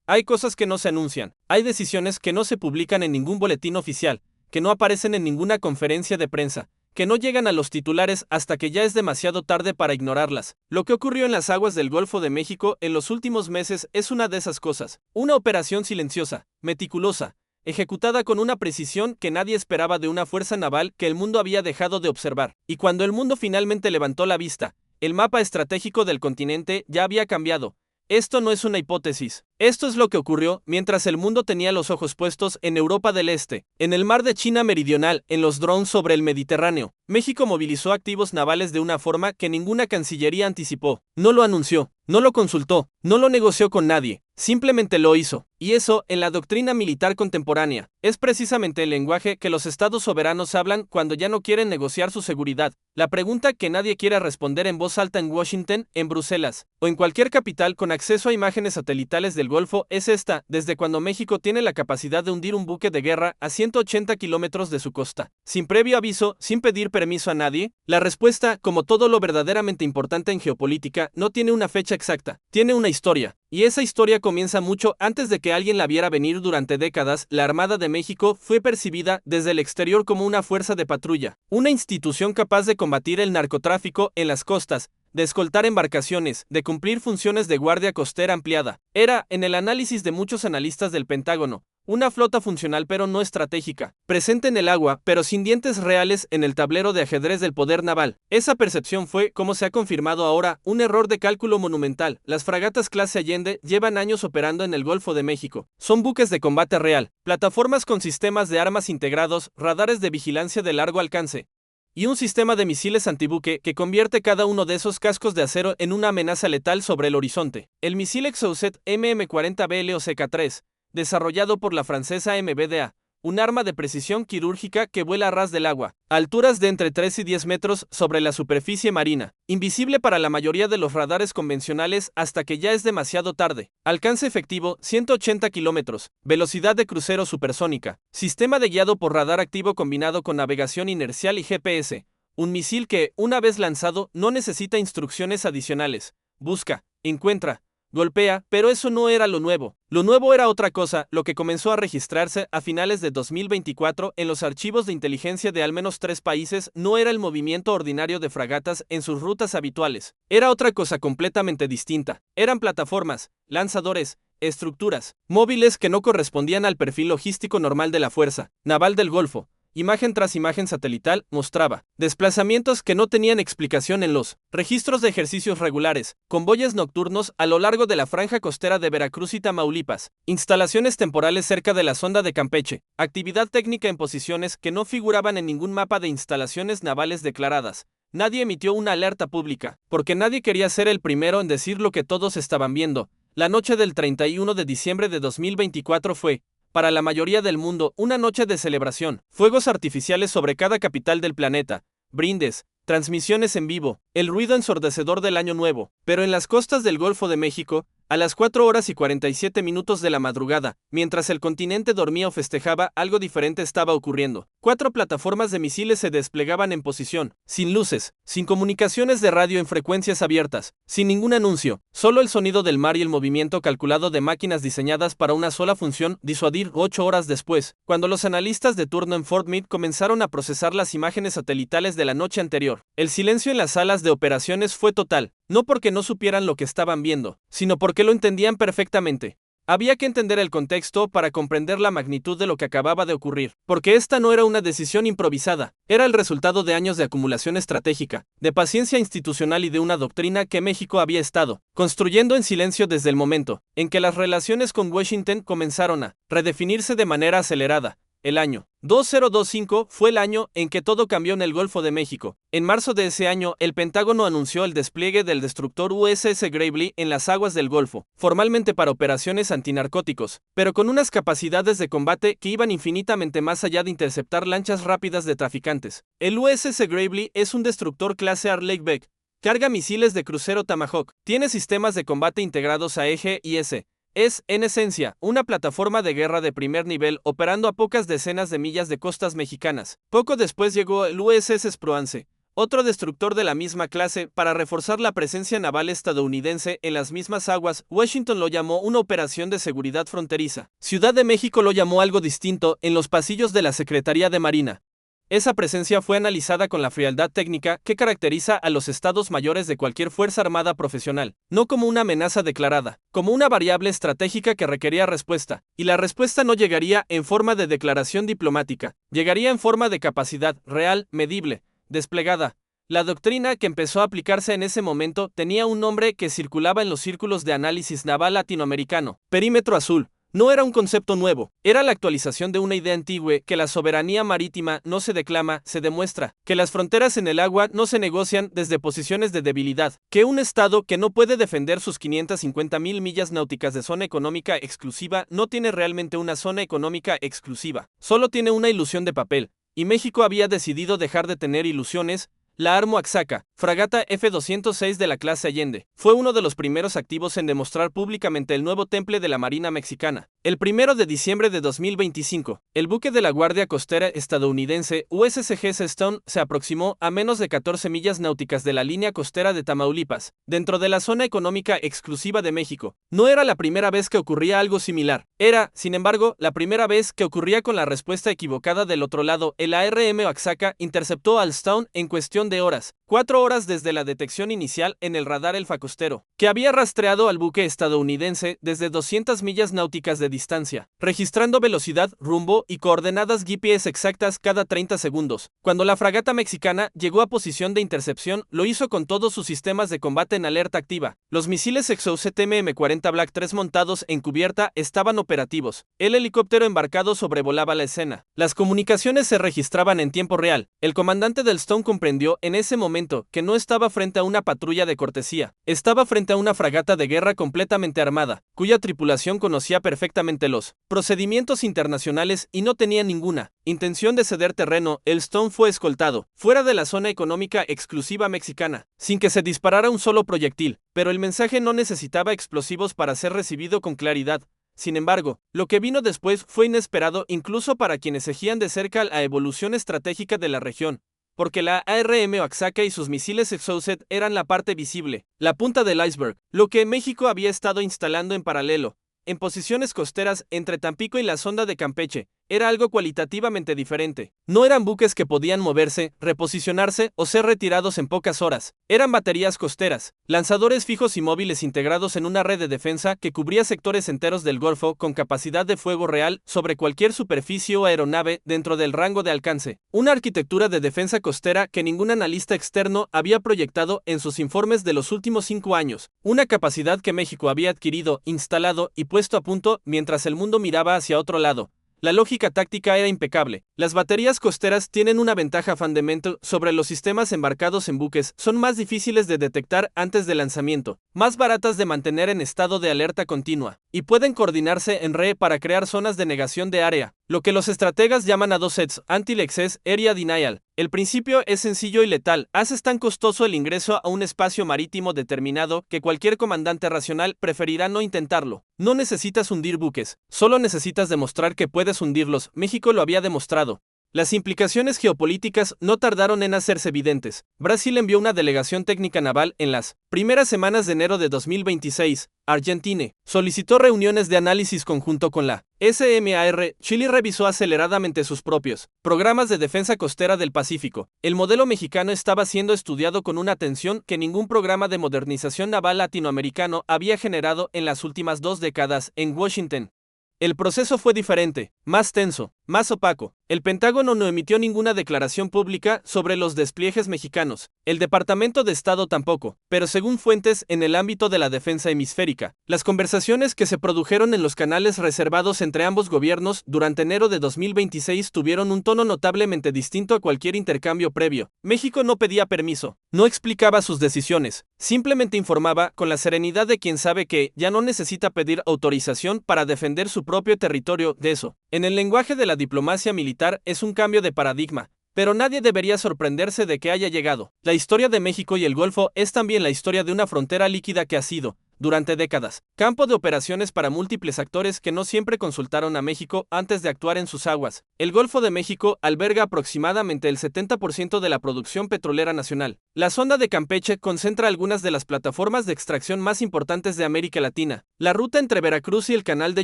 Hay cosas que no se anuncian, hay decisiones que no se publican en ningún boletín oficial, que no aparecen en ninguna conferencia de prensa, que no llegan a los titulares hasta que ya es demasiado tarde para ignorarlas. Lo que ocurrió en las aguas del Golfo de México en los últimos meses es una de esas cosas, una operación silenciosa, meticulosa, ejecutada con una precisión que nadie esperaba de una fuerza naval que el mundo había dejado de observar. Y cuando el mundo finalmente levantó la vista, el mapa estratégico del continente ya había cambiado. Esto no es una hipótesis. Esto es lo que ocurrió mientras el mundo tenía los ojos puestos en Europa del Este, en el mar de China Meridional, en los drones sobre el Mediterráneo. México movilizó activos navales de una forma que ninguna cancillería anticipó. No lo anunció, no lo consultó, no lo negoció con nadie, simplemente lo hizo. Y eso, en la doctrina militar contemporánea, es precisamente el lenguaje que los estados soberanos hablan cuando ya no quieren negociar su seguridad. La pregunta que nadie quiere responder en voz alta en Washington, en Bruselas, o en cualquier capital con acceso a imágenes satelitales del Golfo es esta: desde cuando México tiene la capacidad de hundir un buque de guerra a 180 kilómetros de su costa, sin previo aviso, sin pedir permiso a nadie. La respuesta, como todo lo verdaderamente importante en geopolítica, no tiene una fecha exacta, tiene una historia. Y esa historia comienza mucho antes de que alguien la viera venir. Durante décadas, la Armada de México fue percibida desde el exterior como una fuerza de patrulla, una institución capaz de combatir el narcotráfico en las costas, de escoltar embarcaciones, de cumplir funciones de guardia costera ampliada. Era, en el análisis de muchos analistas del Pentágono, una flota funcional pero no estratégica, presente en el agua pero sin dientes reales en el tablero de ajedrez del poder naval. Esa percepción fue, como se ha confirmado ahora, un error de cálculo monumental. Las fragatas clase Allende llevan años operando en el Golfo de México. Son buques de combate real, plataformas con sistemas de armas integrados, radares de vigilancia de largo alcance, y un sistema de misiles antibuque que convierte cada uno de esos cascos de acero en una amenaza letal sobre el horizonte. El misil Exocet MM-40B LOCK-3, desarrollado por la francesa MBDA, un arma de precisión quirúrgica que vuela a ras del agua, a alturas de entre 3 y 10 metros sobre la superficie marina, invisible para la mayoría de los radares convencionales hasta que ya es demasiado tarde. Alcance efectivo 180 kilómetros, velocidad de crucero supersónica, sistema de guiado por radar activo combinado con navegación inercial y GPS. Un misil que, una vez lanzado, no necesita instrucciones adicionales. Busca, encuentra, golpea, pero eso no era lo nuevo. Lo nuevo era otra cosa, lo que comenzó a registrarse a finales de 2024 en los archivos de inteligencia de al menos 3 países. No era el movimiento ordinario de fragatas en sus rutas habituales. Era otra cosa completamente distinta. Eran plataformas, lanzadores, estructuras, móviles que no correspondían al perfil logístico normal de la Fuerza Naval del Golfo. Imagen tras imagen satelital mostraba desplazamientos que no tenían explicación en los registros de ejercicios regulares, convoyes nocturnos a lo largo de la franja costera de Veracruz y Tamaulipas, instalaciones temporales cerca de la sonda de Campeche, actividad técnica en posiciones que no figuraban en ningún mapa de instalaciones navales declaradas. Nadie emitió una alerta pública, porque nadie quería ser el primero en decir lo que todos estaban viendo. La noche del 31 de diciembre de 2024 fue, para la mayoría del mundo, una noche de celebración, fuegos artificiales sobre cada capital del planeta, brindes, transmisiones en vivo, el ruido ensordecedor del Año Nuevo. Pero en las costas del Golfo de México, a las 4 horas y 47 minutos de la madrugada, mientras el continente dormía o festejaba, algo diferente estaba ocurriendo. 4 plataformas de misiles se desplegaban en posición, sin luces, sin comunicaciones de radio en frecuencias abiertas, sin ningún anuncio, solo el sonido del mar y el movimiento calculado de máquinas diseñadas para una sola función: disuadir. 8 horas después, cuando los analistas de turno en Fort Meade comenzaron a procesar las imágenes satelitales de la noche anterior, el silencio en las salas de operaciones fue total, no porque no supieran lo que estaban viendo, sino porque lo entendían perfectamente. Había que entender el contexto para comprender la magnitud de lo que acababa de ocurrir, porque esta no era una decisión improvisada, era el resultado de años de acumulación estratégica, de paciencia institucional y de una doctrina que México había estado construyendo en silencio desde el momento en que las relaciones con Washington comenzaron a redefinirse de manera acelerada. El año 2025 fue el año en que todo cambió en el Golfo de México. En marzo de ese año, el Pentágono anunció el despliegue del destructor USS Gravely en las aguas del Golfo, formalmente para operaciones antinarcóticos, pero con unas capacidades de combate que iban infinitamente más allá de interceptar lanchas rápidas de traficantes. El USS Gravely es un destructor clase Arleigh Beck, carga misiles de crucero Tomahawk, tiene sistemas de combate integrados a eje y S. Es, en esencia, una plataforma de guerra de primer nivel operando a pocas decenas de millas de costas mexicanas. Poco después llegó el USS Spruance, otro destructor de la misma clase, para reforzar la presencia naval estadounidense en las mismas aguas. Washington lo llamó una operación de seguridad fronteriza. Ciudad de México lo llamó algo distinto en los pasillos de la Secretaría de Marina. Esa presencia fue analizada con la frialdad técnica que caracteriza a los estados mayores de cualquier fuerza armada profesional, no como una amenaza declarada, como una variable estratégica que requería respuesta, y la respuesta no llegaría en forma de declaración diplomática, llegaría en forma de capacidad real, medible, desplegada. La doctrina que empezó a aplicarse en ese momento tenía un nombre que circulaba en los círculos de análisis naval latinoamericano: perímetro azul. No era un concepto nuevo, era la actualización de una idea antigua: que la soberanía marítima no se declama, se demuestra, que las fronteras en el agua no se negocian desde posiciones de debilidad, que un Estado que no puede defender sus 550,000 millas náuticas de zona económica exclusiva no tiene realmente una zona económica exclusiva, solo tiene una ilusión de papel, y México había decidido dejar de tener ilusiones. La Armo Oaxaca, fragata F-206 de la clase Allende, fue uno de los primeros activos en demostrar públicamente el nuevo temple de la Marina mexicana. El 1 de diciembre de 2025, el buque de la Guardia Costera estadounidense USCG Stone se aproximó a menos de 14 millas náuticas de la línea costera de Tamaulipas, dentro de la zona económica exclusiva de México. No era la primera vez que ocurría algo similar, era, sin embargo, la primera vez que ocurría con la respuesta equivocada del otro lado. El ARM Oaxaca interceptó al Stone en cuestión de horas, 4 horas desde la detección inicial en el radar Elfa costero, que había rastreado al buque estadounidense desde 200 millas náuticas de distancia, registrando velocidad, rumbo y coordenadas GPS exactas cada 30 segundos. Cuando la fragata mexicana llegó a posición de intercepción, lo hizo con todos sus sistemas de combate en alerta activa. Los misiles Exocet MM-40 Black 3 montados en cubierta estaban operativos. El helicóptero embarcado sobrevolaba la escena. Las comunicaciones se registraban en tiempo real. El comandante del Stone comprendió en ese momento que no estaba frente a una patrulla de cortesía, estaba frente a una fragata de guerra completamente armada, cuya tripulación conocía perfectamente los procedimientos internacionales y no tenía ninguna intención de ceder terreno. El Stone fue escoltado fuera de la zona económica exclusiva mexicana, sin que se disparara un solo proyectil, pero el mensaje no necesitaba explosivos para ser recibido con claridad. Sin embargo, lo que vino después fue inesperado incluso para quienes seguían de cerca la evolución estratégica de la región, porque la ARM Oaxaca y sus misiles Exocet eran la parte visible, la punta del iceberg, lo que México había estado instalando en paralelo, en posiciones costeras entre Tampico y la sonda de Campeche. Era algo cualitativamente diferente. No eran buques que podían moverse, reposicionarse o ser retirados en pocas horas. Eran baterías costeras, lanzadores fijos y móviles integrados en una red de defensa que cubría sectores enteros del Golfo con capacidad de fuego real sobre cualquier superficie o aeronave dentro del rango de alcance. Una arquitectura de defensa costera que ningún analista externo había proyectado en sus informes de los últimos 5 años. Una capacidad que México había adquirido, instalado y puesto a punto mientras el mundo miraba hacia otro lado. La lógica táctica era impecable. Las baterías costeras tienen una ventaja fundamental sobre los sistemas embarcados en buques. Son más difíciles de detectar antes del lanzamiento, más baratas de mantener en estado de alerta continua, y pueden coordinarse en red para crear zonas de negación de área, lo que los estrategas llaman a 2 sets, Anti-Access Area Denial. El principio es sencillo y letal. Haces tan costoso el ingreso a un espacio marítimo determinado que cualquier comandante racional preferirá no intentarlo. No necesitas hundir buques, solo necesitas demostrar que puedes hundirlos. México lo había demostrado. Las implicaciones geopolíticas no tardaron en hacerse evidentes. Brasil envió una delegación técnica naval en las primeras semanas de enero de 2026. Argentina solicitó reuniones de análisis conjunto con la SMAR. Chile revisó aceleradamente sus propios programas de defensa costera del Pacífico. El modelo mexicano estaba siendo estudiado con una atención que ningún programa de modernización naval latinoamericano había generado en las últimas 2 décadas en Washington. El proceso fue diferente, más tenso, más opaco. El Pentágono no emitió ninguna declaración pública sobre los despliegues mexicanos. El Departamento de Estado tampoco, pero según fuentes en el ámbito de la defensa hemisférica, las conversaciones que se produjeron en los canales reservados entre ambos gobiernos durante enero de 2026 tuvieron un tono notablemente distinto a cualquier intercambio previo. México no pedía permiso, no explicaba sus decisiones, simplemente informaba con la serenidad de quien sabe que ya no necesita pedir autorización para defender su propio territorio. De eso, en el lenguaje de la diplomacia militar, es un cambio de paradigma, pero nadie debería sorprenderse de que haya llegado. La historia de México y el Golfo es también la historia de una frontera líquida que ha sido durante décadas, campo de operaciones para múltiples actores que no siempre consultaron a México antes de actuar en sus aguas. El Golfo de México alberga aproximadamente el 70% de la producción petrolera nacional. La sonda de Campeche concentra algunas de las plataformas de extracción más importantes de América Latina. La ruta entre Veracruz y el Canal de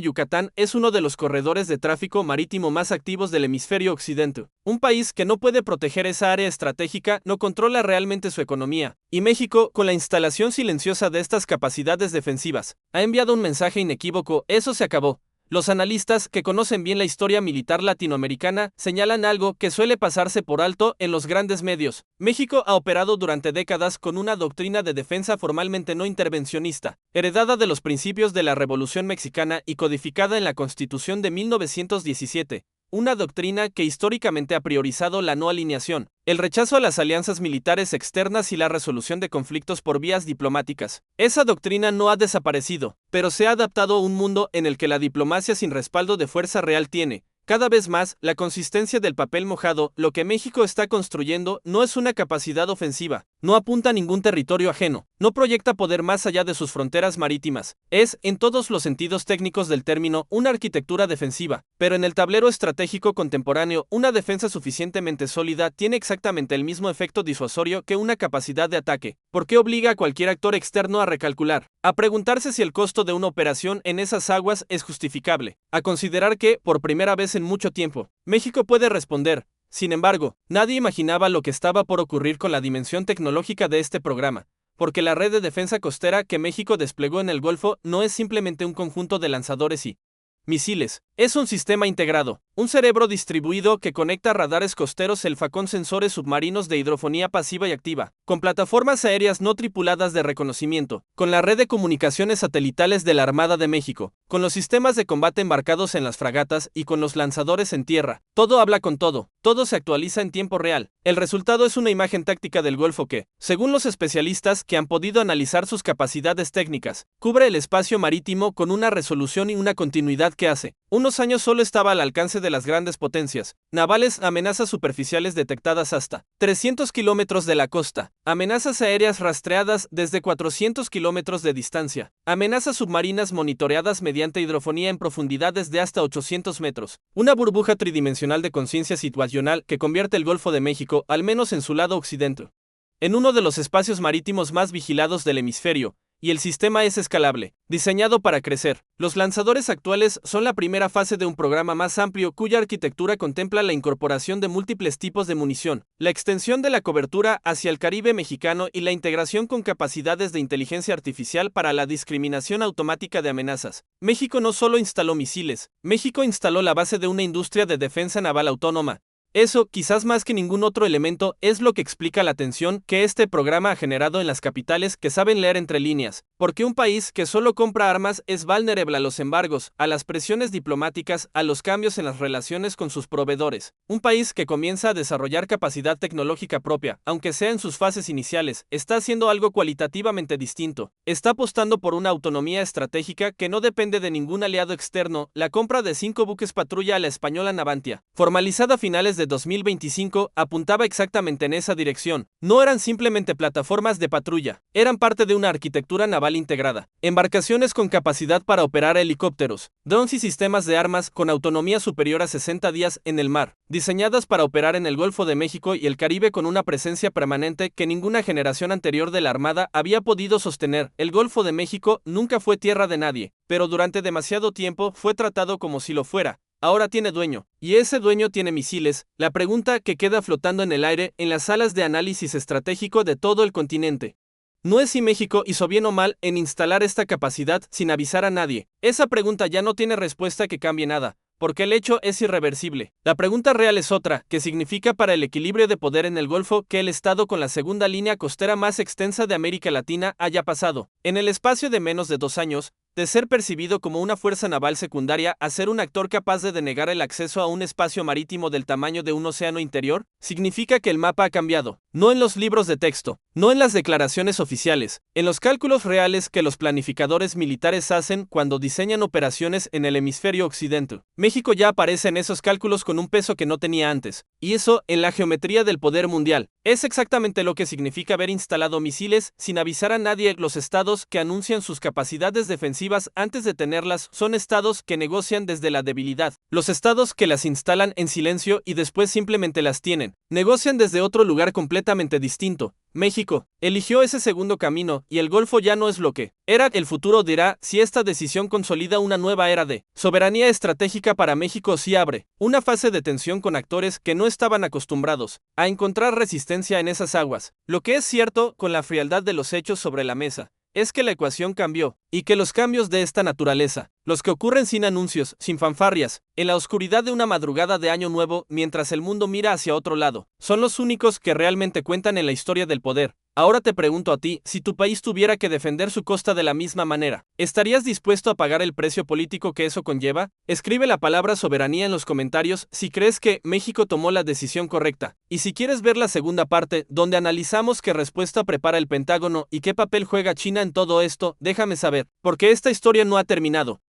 Yucatán es uno de los corredores de tráfico marítimo más activos del hemisferio occidental. Un país que no puede proteger esa área estratégica no controla realmente su economía, y México, con la instalación silenciosa de estas capacidades defensivas, ha enviado un mensaje inequívoco: eso se acabó. Los analistas, que conocen bien la historia militar latinoamericana, señalan algo que suele pasarse por alto en los grandes medios. México ha operado durante décadas con una doctrina de defensa formalmente no intervencionista, heredada de los principios de la Revolución Mexicana y codificada en la Constitución de 1917. Una doctrina que históricamente ha priorizado la no alineación, el rechazo a las alianzas militares externas y la resolución de conflictos por vías diplomáticas. Esa doctrina no ha desaparecido, pero se ha adaptado a un mundo en el que la diplomacia sin respaldo de fuerza real tiene, cada vez más, la consistencia del papel mojado. Lo que México está construyendo no es una capacidad ofensiva, no apunta a ningún territorio ajeno, no proyecta poder más allá de sus fronteras marítimas. Es, en todos los sentidos técnicos del término, una arquitectura defensiva, pero en el tablero estratégico contemporáneo, una defensa suficientemente sólida tiene exactamente el mismo efecto disuasorio que una capacidad de ataque, porque obliga a cualquier actor externo a recalcular, a preguntarse si el costo de una operación en esas aguas es justificable, a considerar que, por primera vez en mucho tiempo, México puede responder. Sin embargo, nadie imaginaba lo que estaba por ocurrir con la dimensión tecnológica de este programa, porque la red de defensa costera que México desplegó en el Golfo no es simplemente un conjunto de lanzadores y misiles, es un sistema integrado, un cerebro distribuido que conecta radares costeros, el Falcon, sensores submarinos de hidrofonía pasiva y activa, con plataformas aéreas no tripuladas de reconocimiento, con la red de comunicaciones satelitales de la Armada de México, con los sistemas de combate embarcados en las fragatas y con los lanzadores en tierra. Todo habla con todo se actualiza en tiempo real. El resultado es una imagen táctica del Golfo que, según los especialistas que han podido analizar sus capacidades técnicas, cubre el espacio marítimo con una resolución y una continuidad que hace unos años solo estaba al alcance de las grandes potencias navales. Amenazas superficiales detectadas hasta 300 kilómetros de la costa, amenazas aéreas rastreadas desde 400 kilómetros de distancia, amenazas submarinas monitoreadas mediante hidrofonía en profundidades de hasta 800 metros, una burbuja tridimensional de conciencia situacional que convierte el Golfo de México, al menos en su lado occidental, en uno de los espacios marítimos más vigilados del hemisferio. Y el sistema es escalable, diseñado para crecer. Los lanzadores actuales son la primera fase de un programa más amplio cuya arquitectura contempla la incorporación de múltiples tipos de munición, la extensión de la cobertura hacia el Caribe mexicano y la integración con capacidades de inteligencia artificial para la discriminación automática de amenazas. México no solo instaló misiles, México instaló la base de una industria de defensa naval autónoma. Eso, quizás más que ningún otro elemento, es lo que explica la tensión que este programa ha generado en las capitales que saben leer entre líneas, porque un país que solo compra armas es vulnerable a los embargos, a las presiones diplomáticas, a los cambios en las relaciones con sus proveedores. Un país que comienza a desarrollar capacidad tecnológica propia, aunque sea en sus fases iniciales, está haciendo algo cualitativamente distinto. Está apostando por una autonomía estratégica que no depende de ningún aliado externo. La compra de 5 buques patrulla a la española Navantia, formalizada a finales de 2025, apuntaba exactamente en esa dirección. No eran simplemente plataformas de patrulla, eran parte de una arquitectura naval integrada. Embarcaciones con capacidad para operar helicópteros, drones y sistemas de armas con autonomía superior a 60 días en el mar, diseñadas para operar en el Golfo de México y el Caribe con una presencia permanente que ninguna generación anterior de la Armada había podido sostener. El Golfo de México nunca fue tierra de nadie, pero durante demasiado tiempo fue tratado como si lo fuera. Ahora tiene dueño, y ese dueño tiene misiles. La pregunta que queda flotando en el aire en las salas de análisis estratégico de todo el continente no es si México hizo bien o mal en instalar esta capacidad sin avisar a nadie. Esa pregunta ya no tiene respuesta que cambie nada, porque el hecho es irreversible. La pregunta real es otra: ¿qué significa para el equilibrio de poder en el Golfo que el Estado con la segunda línea costera más extensa de América Latina haya pasado, en el espacio de menos de 2 años, de ser percibido como una fuerza naval secundaria a ser un actor capaz de denegar el acceso a un espacio marítimo del tamaño de un océano interior, significa que el mapa ha cambiado, no en los libros de texto, no en las declaraciones oficiales, en los cálculos reales que los planificadores militares hacen cuando diseñan operaciones en el hemisferio occidental. México ya aparece en esos cálculos con un peso que no tenía antes, y eso, en la geometría del poder mundial, es exactamente lo que significa haber instalado misiles sin avisar a nadie. Los estados que anuncian sus capacidades defensivas antes de tenerlas son estados que negocian desde la debilidad. Los estados que las instalan en silencio y después simplemente las tienen, negocian desde otro lugar completamente distinto. México eligió ese segundo camino y el Golfo ya no es lo que era. El futuro dirá si esta decisión consolida una nueva era de soberanía estratégica para México, si abre una fase de tensión con actores que no estaban acostumbrados a encontrar resistencia en esas aguas. Lo que es cierto, con la frialdad de los hechos sobre la mesa, es que la ecuación cambió, y que los cambios de esta naturaleza, los que ocurren sin anuncios, sin fanfarrias, en la oscuridad de una madrugada de Año Nuevo mientras el mundo mira hacia otro lado, son los únicos que realmente cuentan en la historia del poder. Ahora te pregunto a ti, si tu país tuviera que defender su costa de la misma manera, ¿estarías dispuesto a pagar el precio político que eso conlleva? Escribe la palabra soberanía en los comentarios si crees que México tomó la decisión correcta. Y si quieres ver la segunda parte, donde analizamos qué respuesta prepara el Pentágono y qué papel juega China en todo esto, déjame saber, porque esta historia no ha terminado.